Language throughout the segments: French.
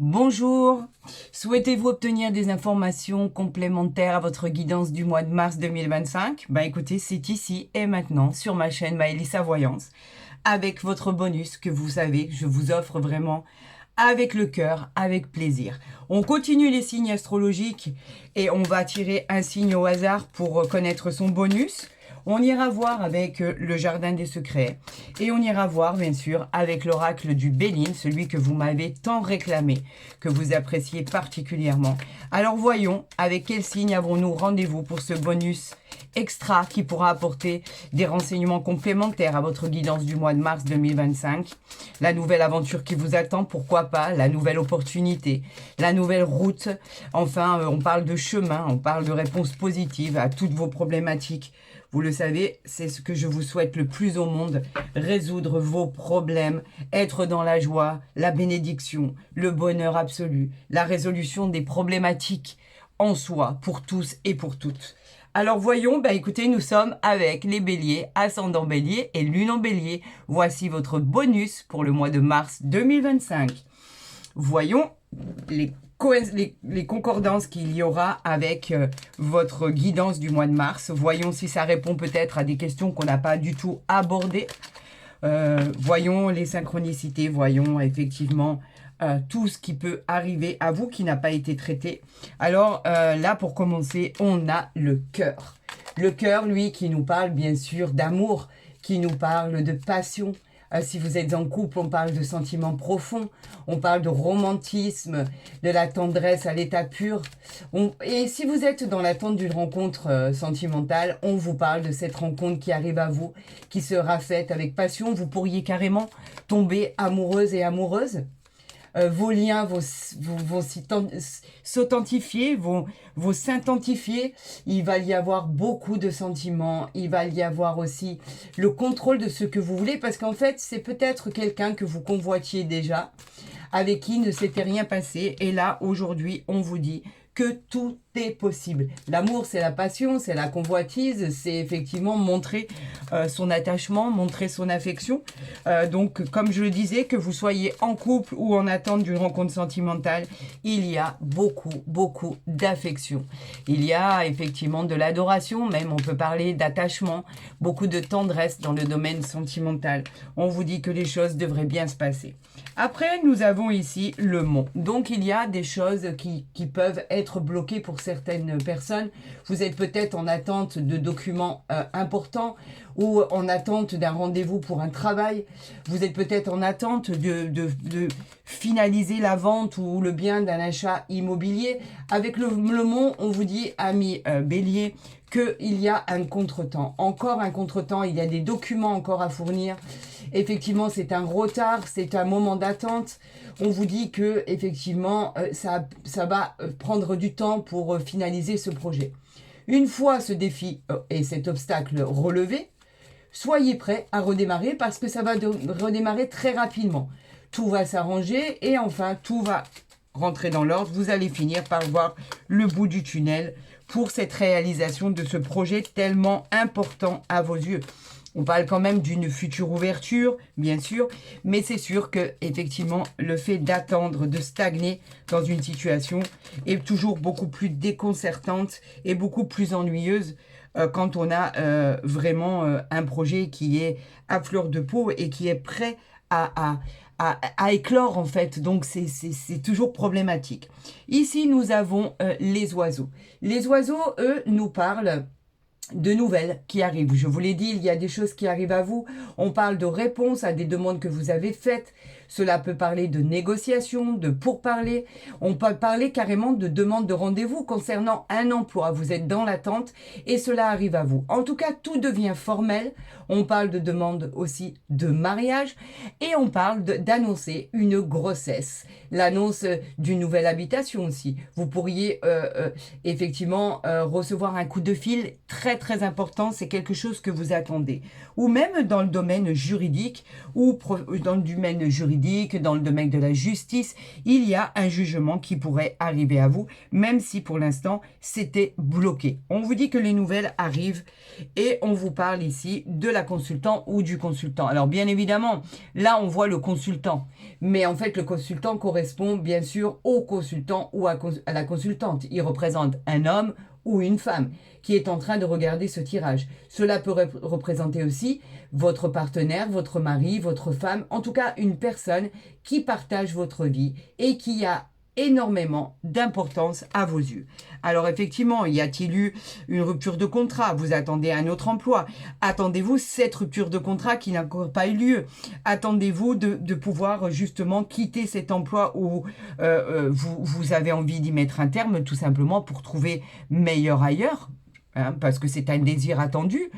Bonjour, souhaitez-vous obtenir des informations complémentaires à votre guidance du mois de mars 2025? Écoutez, c'est ici et maintenant sur ma chaîne Maëlissa Voyance avec votre bonus que vous savez, je vous offre vraiment avec le cœur, avec plaisir. On continue les signes astrologiques et on va tirer un signe au hasard pour connaître son bonus. On ira voir avec le jardin des secrets et on ira voir bien sûr avec l'oracle du Béline, celui que vous m'avez tant réclamé, que vous appréciez particulièrement. Alors voyons avec quel signe avons-nous rendez-vous pour ce bonus extra qui pourra apporter des renseignements complémentaires à votre guidance du mois de mars 2025. La nouvelle aventure qui vous attend, pourquoi pas, la nouvelle opportunité, la nouvelle route. Enfin, on parle de chemin, on parle de réponses positives à toutes vos problématiques. Vous le savez, c'est ce que je vous souhaite le plus au monde, résoudre vos problèmes, être dans la joie, la bénédiction, le bonheur absolu, la résolution des problématiques en soi, pour tous et pour toutes. Alors voyons, écoutez, nous sommes avec les béliers, ascendant bélier et lune en bélier. Voici votre bonus pour le mois de mars 2025. Voyons les concordances qu'il y aura avec votre guidance du mois de mars. Voyons si ça répond peut-être à des questions qu'on n'a pas du tout abordées. Voyons les synchronicités, voyons effectivement tout ce qui peut arriver à vous qui n'a pas été traité. Alors là, pour commencer, on a le cœur. Le cœur, lui, qui nous parle bien sûr d'amour, qui nous parle de passion. Si vous êtes en couple, on parle de sentiments profonds, on parle de romantisme, de la tendresse à l'état pur. Et si vous êtes dans l'attente d'une rencontre sentimentale, on vous parle de cette rencontre qui arrive à vous, qui sera faite avec passion. Vous pourriez carrément tomber amoureuse et amoureuse. Vos liens vont s'authentifier, vont s'intensifier. Il va y avoir beaucoup de sentiments. Il va y avoir aussi le contrôle de ce que vous voulez. Parce qu'en fait, c'est peut-être quelqu'un que vous convoitiez déjà, avec qui ne s'était rien passé. Et là, aujourd'hui, on vous dit que tout est possible. L'amour, c'est la passion, c'est la convoitise, c'est effectivement montrer son attachement, montrer son affection. Donc, comme je le disais, que vous soyez en couple ou en attente d'une rencontre sentimentale, il y a beaucoup d'affection. Il y a effectivement de l'adoration, même on peut parler d'attachement, beaucoup de tendresse dans le domaine sentimental. On vous dit que les choses devraient bien se passer. Après, nous avons ici le mont. Donc, il y a des choses qui peuvent être bloquées pour certaines personnes. Vous êtes peut-être en attente de documents importants ou en attente d'un rendez-vous pour un travail. Vous êtes peut-être en attente de finaliser la vente ou le bien d'un achat immobilier. Avec le mont, on vous dit, amis bélier, qu'il y a un contretemps. Encore un contretemps, il y a des documents encore à fournir. Effectivement, c'est un retard, c'est un moment d'attente. On vous dit que effectivement, ça va prendre du temps pour finaliser ce projet. Une fois ce défi et cet obstacle relevé, soyez prêts à redémarrer parce que ça va redémarrer très rapidement. Tout va s'arranger et enfin, tout va rentrer dans l'ordre. Vous allez finir par voir le bout du tunnel pour cette réalisation de ce projet tellement important à vos yeux. On parle quand même d'une future ouverture, bien sûr, mais c'est sûr que effectivement le fait d'attendre, de stagner dans une situation est toujours beaucoup plus déconcertante et beaucoup plus ennuyeuse quand on a vraiment un projet qui est à fleur de peau et qui est prêt à éclore en fait, donc c'est toujours problématique. Ici, nous avons les oiseaux. Les oiseaux, eux, nous parlent de nouvelles qui arrivent. Je vous l'ai dit, il y a des choses qui arrivent à vous. On parle de réponses à des demandes que vous avez faites. Cela peut parler de négociations, de pourparlers. On peut parler carrément de demandes de rendez-vous concernant un emploi. Vous êtes dans l'attente et cela arrive à vous. En tout cas, tout devient formel. On parle de demandes aussi de mariage et on parle d'annoncer une grossesse. L'annonce d'une nouvelle habitation aussi. Vous pourriez effectivement recevoir un coup de fil très important. C'est quelque chose que vous attendez. Ou même dans le domaine juridique ou dans le domaine juridique juridique, dans le domaine de la justice, il y a un jugement qui pourrait arriver à vous, même si pour l'instant, c'était bloqué. On vous dit que les nouvelles arrivent et on vous parle ici de la consultante ou du consultant. Alors, bien évidemment, là, on voit le consultant. Mais en fait, le consultant correspond bien sûr au consultant ou à la consultante. Il représente un homme ou une femme qui est en train de regarder ce tirage. Cela peut représenter aussi votre partenaire, votre mari, votre femme, en tout cas une personne qui partage votre vie et qui a énormément d'importance à vos yeux. Alors effectivement, y a-t-il eu une rupture de contrat? Vous attendez un autre emploi. Attendez-vous cette rupture de contrat qui n'a encore pas eu lieu? Attendez-vous de pouvoir justement quitter cet emploi où vous avez envie d'y mettre un terme tout simplement pour trouver meilleur ailleurs? Parce que c'est un désir attendu,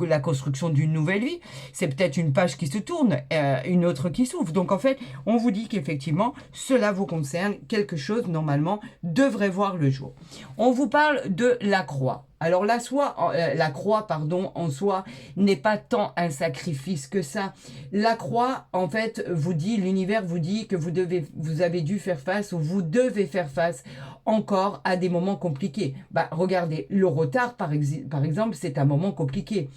la construction d'une nouvelle vie. C'est peut-être une page qui se tourne, une autre qui s'ouvre. Donc en fait, on vous dit qu'effectivement, cela vous concerne, quelque chose normalement devrait voir le jour. On vous parle de la croix. Alors la croix, en soi, n'est pas tant un sacrifice que ça. La croix, en fait, l'univers vous dit que vous avez dû faire face ou vous devez faire face encore à des moments compliqués. Regardez, le retard, par exemple, c'est un moment compliqué.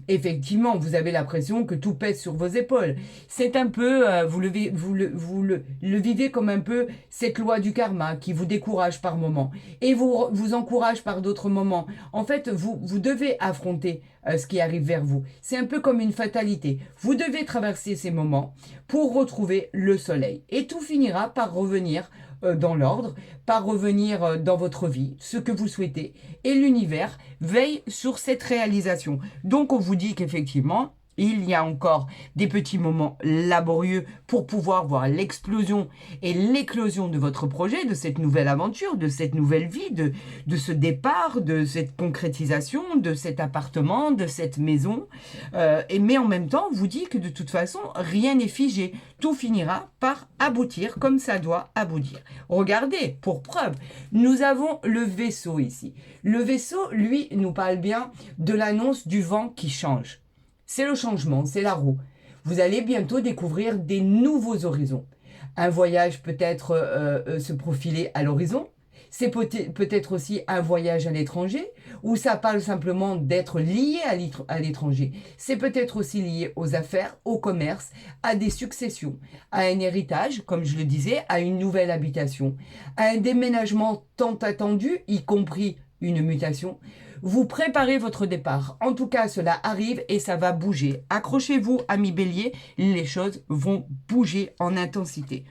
Effectivement, vous avez l'impression que tout pèse sur vos épaules. C'est un peu, vous le vivez comme un peu cette loi du karma qui vous décourage par moments et vous encourage par d'autres moments. En fait, vous devez affronter ce qui arrive vers vous. C'est un peu comme une fatalité. Vous devez traverser ces moments pour retrouver le soleil. Et tout finira par revenir dans l'ordre, par revenir dans votre vie, ce que vous souhaitez. Et l'univers veille sur cette réalisation. Donc, on vous dit qu'effectivement, il y a encore des petits moments laborieux pour pouvoir voir l'explosion et l'éclosion de votre projet, de cette nouvelle aventure, de cette nouvelle vie, de ce départ, de cette concrétisation, de cet appartement, de cette maison. Mais en même temps, on vous dit que de toute façon, rien n'est figé. Tout finira par aboutir comme ça doit aboutir. Regardez, pour preuve, nous avons le vaisseau ici. Le vaisseau, lui, nous parle bien de l'annonce du vent qui change. C'est le changement, c'est la roue. Vous allez bientôt découvrir des nouveaux horizons. Un voyage peut-être se profiler à l'horizon. C'est peut-être aussi un voyage à l'étranger, ou ça parle simplement d'être lié à l'étranger. C'est peut-être aussi lié aux affaires, au commerce, à des successions, à un héritage, comme je le disais, à une nouvelle habitation, à un déménagement tant attendu, y compris une mutation. Vous préparez votre départ. En tout cas, cela arrive et ça va bouger. Accrochez-vous, amis bélier, les choses vont bouger en intensité.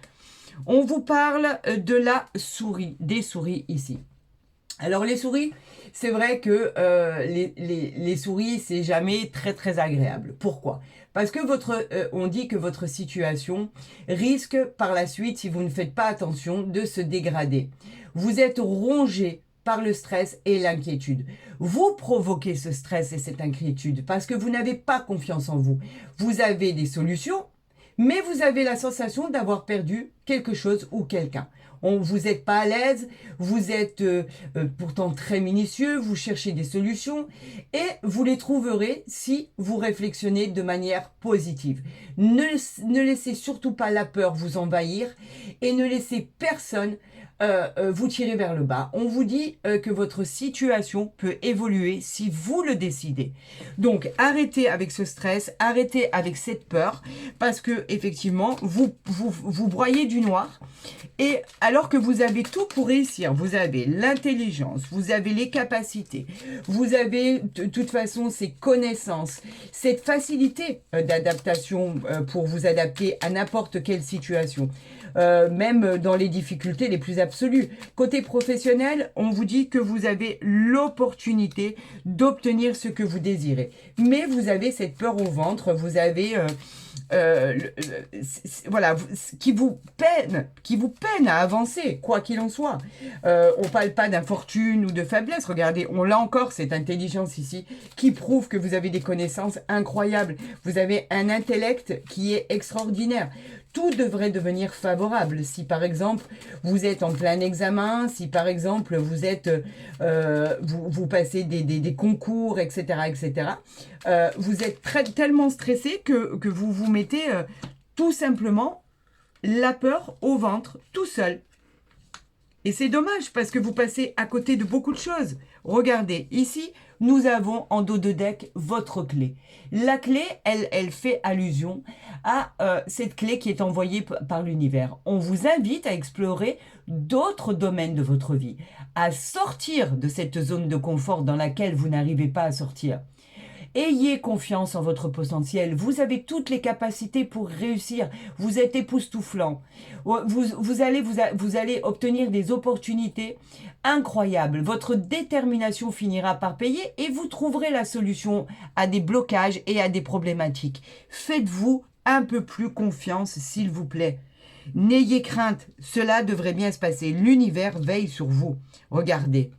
On vous parle de la souris, des souris ici. Alors les souris, c'est vrai que les souris, c'est jamais très très agréable. Pourquoi? Parce que on dit que votre situation risque par la suite, si vous ne faites pas attention, de se dégrader. Vous êtes rongé par le stress et l'inquiétude. Vous provoquez ce stress et cette inquiétude parce que vous n'avez pas confiance en vous. Vous avez des solutions, mais vous avez la sensation d'avoir perdu quelque chose ou quelqu'un. Vous n'êtes pas à l'aise, vous êtes pourtant très minutieux, vous cherchez des solutions et vous les trouverez si vous réflexionner de manière positive. Ne laissez surtout pas la peur vous envahir et ne laissez personne vous tirer vers le bas. On vous dit que votre situation peut évoluer si vous le décidez. Donc arrêtez avec ce stress, arrêtez avec cette peur parce que effectivement vous broyez du noir et alors que vous avez tout pour réussir, vous avez l'intelligence, vous avez les capacités, vous avez de toute façon ces connaissances, cette facilité d'adaptation pour vous adapter à n'importe quelle situation. Même dans les difficultés les plus absolues. Côté professionnel, on vous dit que vous avez l'opportunité d'obtenir ce que vous désirez. Mais vous avez cette peur au ventre, vous avez... voilà, qui vous peine à avancer, quoi qu'il en soit. On ne parle pas d'infortune ou de faiblesse. Regardez, on l'a encore, cette intelligence ici, qui prouve que vous avez des connaissances incroyables. Vous avez un intellect qui est extraordinaire. Tout devrait devenir favorable. Si par exemple, vous êtes en plein examen, si par exemple, vous êtes, vous passez des concours, etc., etc., vous êtes tellement stressé que vous vous mettez tout simplement la peur au ventre tout seul. Et c'est dommage parce que vous passez à côté de beaucoup de choses. Regardez, ici, nous avons en dos de deck votre clé. La clé, elle fait allusion à cette clé qui est envoyée par l'univers. On vous invite à explorer d'autres domaines de votre vie, à sortir de cette zone de confort dans laquelle vous n'arrivez pas à sortir. Ayez confiance en votre potentiel. Vous avez toutes les capacités pour réussir. Vous êtes époustouflant. Vous allez obtenir des opportunités incroyables. Votre détermination finira par payer et vous trouverez la solution à des blocages et à des problématiques. Faites-vous un peu plus confiance, s'il vous plaît. N'ayez crainte, cela devrait bien se passer. L'univers veille sur vous. Regardez.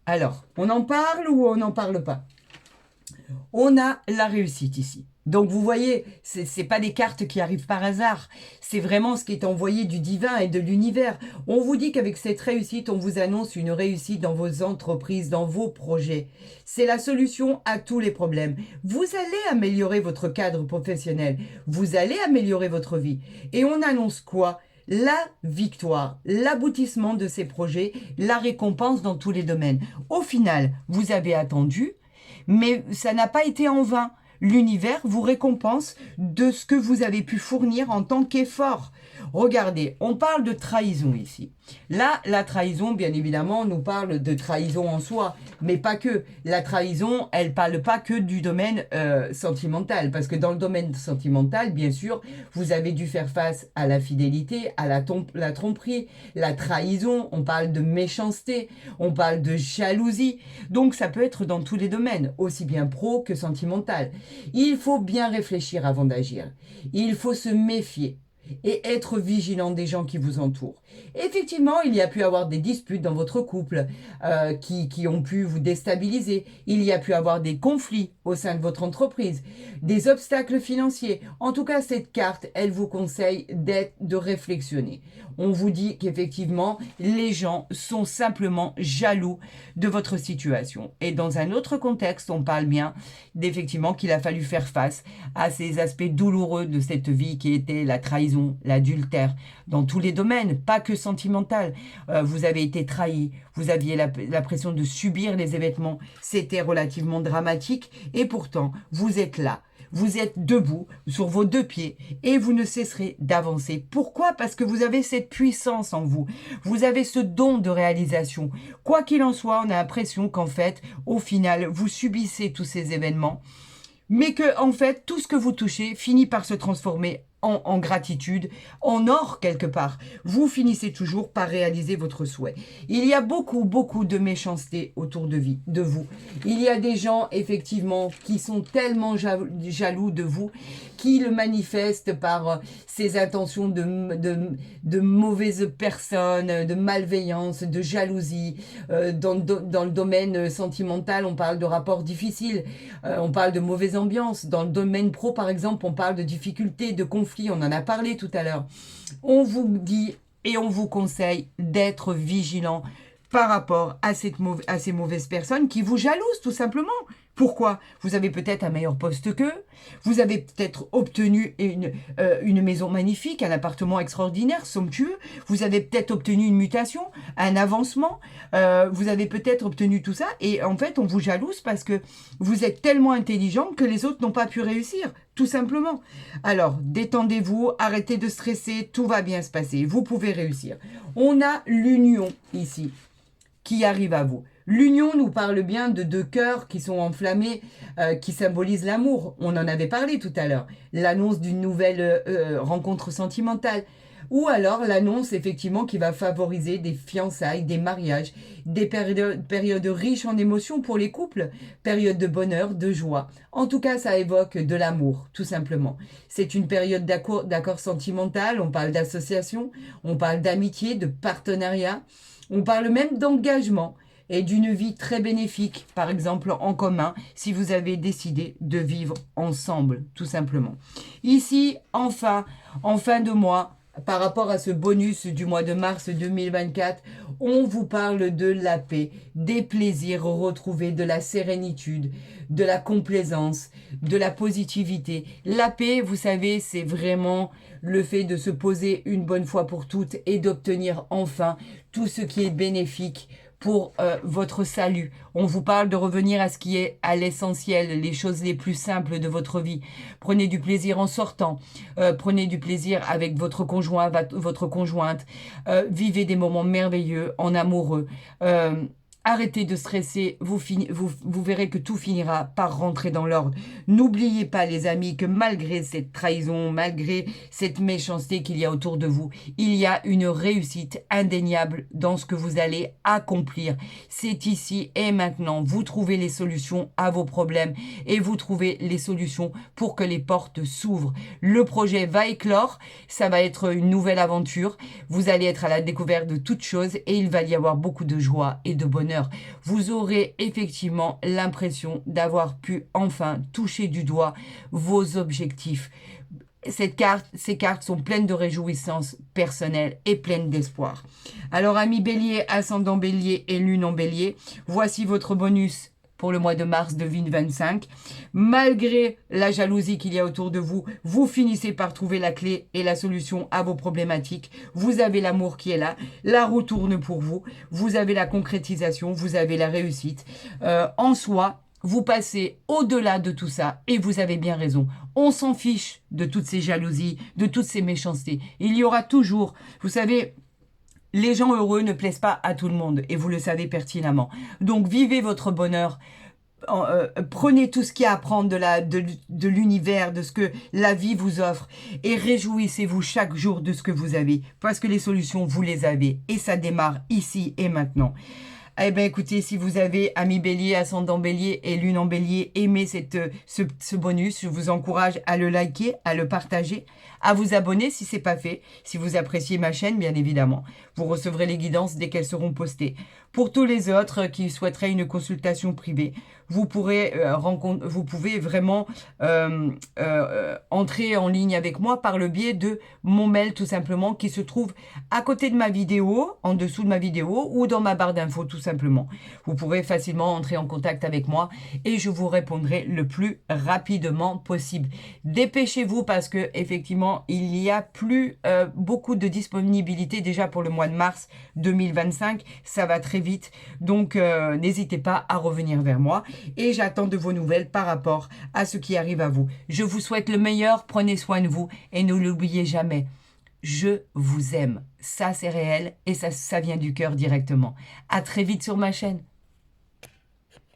Alors, on en parle ou on n'en parle pas? On a la réussite ici. Donc vous voyez, c'est pas des cartes qui arrivent par hasard. C'est vraiment ce qui est envoyé du divin et de l'univers. On vous dit qu'avec cette réussite, on vous annonce une réussite dans vos entreprises, dans vos projets. C'est la solution à tous les problèmes. Vous allez améliorer votre cadre professionnel. Vous allez améliorer votre vie. Et on annonce quoi? La victoire, l'aboutissement de ces projets, la récompense dans tous les domaines. Au final, vous avez attendu, mais ça n'a pas été en vain. L'univers vous récompense de ce que vous avez pu fournir en tant qu'effort. Regardez, on parle de trahison ici. Là, la trahison, bien évidemment, nous parle de trahison en soi, mais pas que. La trahison, elle parle pas que du domaine sentimental, parce que dans le domaine sentimental, bien sûr, vous avez dû faire face à la fidélité, à la tromperie, la trahison, on parle de méchanceté, on parle de jalousie. Donc, ça peut être dans tous les domaines, aussi bien pro que sentimental. Il faut bien réfléchir avant d'agir. Il faut se méfier et être vigilant des gens qui vous entourent. Effectivement, il y a pu avoir des disputes dans votre couple qui ont pu vous déstabiliser. Il y a pu avoir des conflits au sein de votre entreprise, des obstacles financiers. En tout cas, cette carte, elle vous conseille de réflexionner. On vous dit qu'effectivement, les gens sont simplement jaloux de votre situation. Et dans un autre contexte, on parle bien d'effectivement qu'il a fallu faire face à ces aspects douloureux de cette vie qui était la trahison, l'adultère, dans tous les domaines, pas que sentimental. Vous avez été trahi, vous aviez la pression de subir les événements, c'était relativement dramatique et pourtant, vous êtes là. Vous êtes debout sur vos deux pieds et vous ne cesserez d'avancer. Pourquoi? Parce que vous avez cette puissance en vous. Vous avez ce don de réalisation. Quoi qu'il en soit, on a l'impression qu'en fait, au final, vous subissez tous ces événements, mais que en fait, tout ce que vous touchez finit par se transformer en gratitude, en or quelque part. Vous finissez toujours par réaliser votre souhait. Il y a beaucoup de méchanceté autour de vous. Il y a des gens, effectivement, qui sont tellement jaloux de vous, qui le manifestent par ces intentions de mauvaises personnes, de malveillance, de jalousie. Dans le domaine sentimental, on parle de rapports difficiles, on parle de mauvaise ambiance. Dans le domaine pro, par exemple, on parle de difficultés, de conflits. On en a parlé tout à l'heure. On vous dit et on vous conseille d'être vigilant par rapport à ces mauvaises personnes qui vous jalousent tout simplement. Pourquoi? Vous avez peut-être un meilleur poste qu'eux, vous avez peut-être obtenu une maison magnifique, un appartement extraordinaire, somptueux, vous avez peut-être obtenu une mutation, un avancement, vous avez peut-être obtenu tout ça et en fait on vous jalouse parce que vous êtes tellement intelligent que les autres n'ont pas pu réussir, tout simplement. Alors détendez-vous, arrêtez de stresser, tout va bien se passer, vous pouvez réussir. On a l'union ici qui arrive à vous. L'union nous parle bien de deux cœurs qui sont enflammés, qui symbolisent l'amour. On en avait parlé tout à l'heure. L'annonce d'une nouvelle rencontre sentimentale. Ou alors l'annonce effectivement qui va favoriser des fiançailles, des mariages, des périodes riches en émotions pour les couples, périodes de bonheur, de joie. En tout cas, ça évoque de l'amour, tout simplement. C'est une période d'accord sentimental, on parle d'association, on parle d'amitié, de partenariat, on parle même d'engagement et d'une vie très bénéfique, par exemple en commun, si vous avez décidé de vivre ensemble, tout simplement. Ici, enfin, en fin de mois, par rapport à ce bonus du mois de mars 2024, on vous parle de la paix, des plaisirs retrouvés, de la sérénitude, de la complaisance, de la positivité. La paix, vous savez, c'est vraiment le fait de se poser une bonne fois pour toutes et d'obtenir enfin tout ce qui est bénéfique pour votre salut. On vous parle de revenir à ce qui est à l'essentiel, les choses les plus simples de votre vie. Prenez du plaisir en sortant, prenez du plaisir avec votre conjoint, votre conjointe, vivez des moments merveilleux en amoureux. Arrêtez de stresser, vous verrez que tout finira par rentrer dans l'ordre. N'oubliez pas les amis que malgré cette trahison, malgré cette méchanceté qu'il y a autour de vous, il y a une réussite indéniable dans ce que vous allez accomplir. C'est ici et maintenant. Vous trouvez les solutions à vos problèmes et vous trouvez les solutions pour que les portes s'ouvrent. Le projet va éclore, ça va être une nouvelle aventure. Vous allez être à la découverte de toutes choses et il va y avoir beaucoup de joie et de bonheur. Vous aurez effectivement l'impression d'avoir pu enfin toucher du doigt vos objectifs. Ces cartes sont pleines de réjouissances personnelles et pleines d'espoir. Alors, amis Bélier, ascendant Bélier et lune en Bélier, voici votre bonus pour le mois de mars 2025. Malgré la jalousie qu'il y a autour de vous, vous finissez par trouver la clé et la solution à vos problématiques. Vous avez l'amour qui est là, la roue tourne pour vous, vous avez la concrétisation, vous avez la réussite. En soi, vous passez au-delà de tout ça et vous avez bien raison. On s'en fiche de toutes ces jalousies, de toutes ces méchancetés. Il y aura toujours, vous savez, les gens heureux ne plaisent pas à tout le monde et vous le savez pertinemment. Donc vivez votre bonheur. Prenez tout ce qu'il y a à prendre de l'univers, de ce que la vie vous offre et réjouissez-vous chaque jour de ce que vous avez parce que les solutions, vous les avez et ça démarre ici et maintenant. Eh bien, écoutez, si vous avez, amis Bélier, ascendant Bélier et lune en Bélier, aimé ce bonus, je vous encourage à le liker, à le partager, à vous abonner si ce n'est pas fait. Si vous appréciez ma chaîne, bien évidemment, vous recevrez les guidances dès qu'elles seront postées. Pour tous les autres qui souhaiteraient une consultation privée, vous pouvez vraiment entrer en ligne avec moi par le biais de mon mail tout simplement qui se trouve à côté de ma vidéo, en dessous de ma vidéo ou dans ma barre d'infos tout simplement. Vous pourrez facilement entrer en contact avec moi et je vous répondrai le plus rapidement possible. Dépêchez-vous parce que effectivement il y a plus beaucoup de disponibilité déjà pour le mois de mars 2025. Ça va très vite, donc n'hésitez pas à revenir vers moi et j'attends de vos nouvelles par rapport à ce qui arrive à vous. Je vous souhaite le meilleur, prenez soin de vous et ne l'oubliez jamais. Je vous aime. Ça, c'est réel et ça vient du cœur directement. À très vite sur ma chaîne.